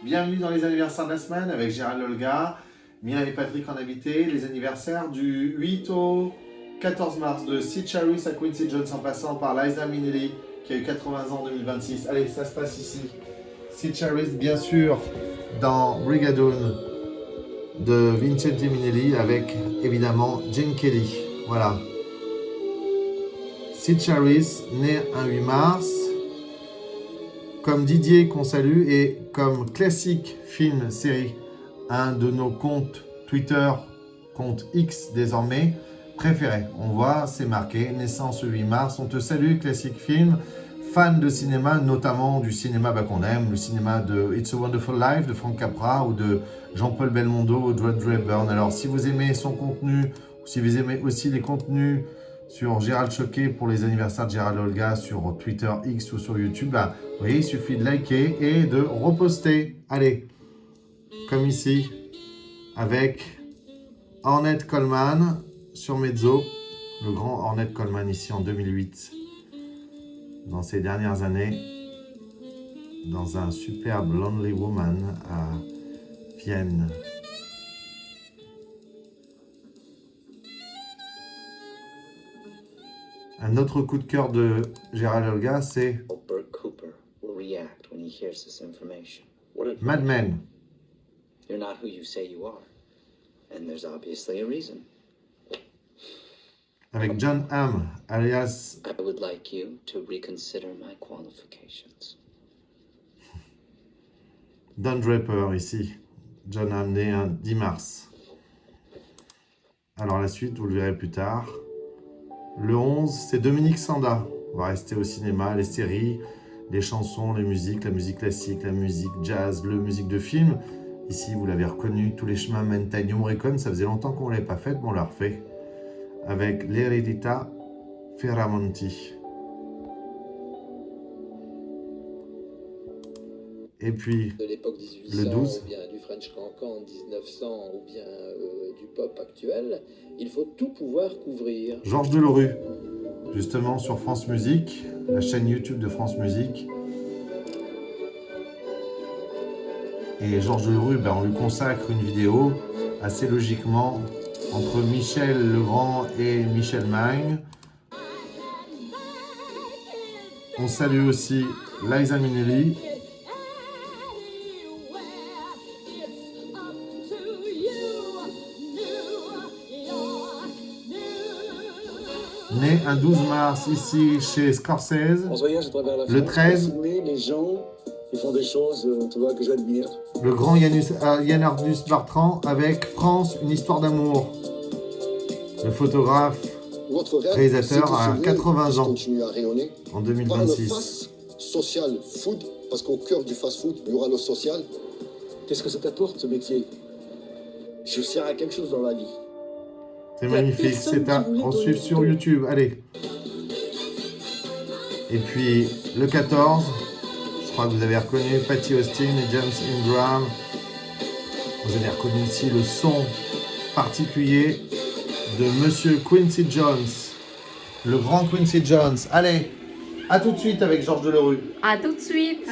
Bienvenue dans les anniversaires de la semaine avec Gérald Olga, Mia et Patrick en invité. Les anniversaires du 8 au 14 mars de Sid Charisse à Quincy Jones en passant par Liza Minnelli qui a eu 80 ans en 2026. Allez, ça se passe ici. Sid Charisse, bien sûr, dans Brigadoon de Vincente Minnelli avec évidemment Gene Kelly. Voilà. Sid Charisse, né un 8 mars. Comme Didier qu'on salue et comme classique film série, un de nos comptes Twitter, compte X désormais, préféré. On voit, c'est marqué, naissance le 8 mars. On te salue, classique film, fan de cinéma, notamment du cinéma qu'on aime, le cinéma de It's a Wonderful Life de Frank Capra ou de Jean-Paul Belmondo ou de Audrey Hepburn. Alors si vous aimez son contenu, ou si vous aimez aussi les contenus sur Gérald Choquet pour les anniversaires de Gérald Olga sur Twitter X ou sur YouTube, vous voyez, il suffit de liker et de reposter. Allez, comme ici, avec Ornette Coleman sur Mezzo, le grand Ornette Coleman ici en 2008, dans ces dernières années, dans un superbe Lonely Woman à Vienne. Un autre coup de cœur de Gérald Olga, c'est Mad Men. You're not who you say you are, and there's obviously a reason. Avec John Hamm, alias... I would like you to reconsider my qualifications. Don Draper, ici. John Hamm, né un 10 mars. Alors la suite, vous le verrez plus tard. Le 11, c'est Dominique Sanda. On va rester au cinéma, les séries, les chansons, les musiques, la musique classique, la musique jazz, la musique de film. Ici, vous l'avez reconnu, tous les chemins mènent à Ennio Morricone. Ça faisait longtemps qu'on ne l'avait pas fait, mais on l'a refait. Avec l'Eredità Firamonti. Et puis, de l'époque 1800, le 12. ou bien du French Cancan 1900, ou bien du pop actuel, il faut tout pouvoir couvrir. Georges Delerue, justement sur France Musique, la chaîne YouTube de France Musique. Et Georges Delerue, on lui consacre une vidéo assez logiquement entre Michel Legrand et Michel Magne. On salue aussi Liza Minnelli. Né un 12 mars ici chez Scorsese. Le 13. Les gens qui font des choses que j'admire. Le grand Yann Arthus Bertrand avec France, une histoire d'amour. Le photographe, réalisateur à 80 ans, en 2026. Par le fast social food, parce qu'au cœur du fast food, il y aura le social. Qu'est-ce que ça t'apporte ce métier? Je sers à quelque chose dans la vie. C'est magnifique, c'est à en suivre sur YouTube, allez. Et puis le 14, je crois que vous avez reconnu Patty Austin et James Ingram. Vous avez reconnu aussi le son particulier de Monsieur Quincy Jones, le grand Quincy Jones. Allez, à tout de suite avec Georges Delerue. À tout de suite.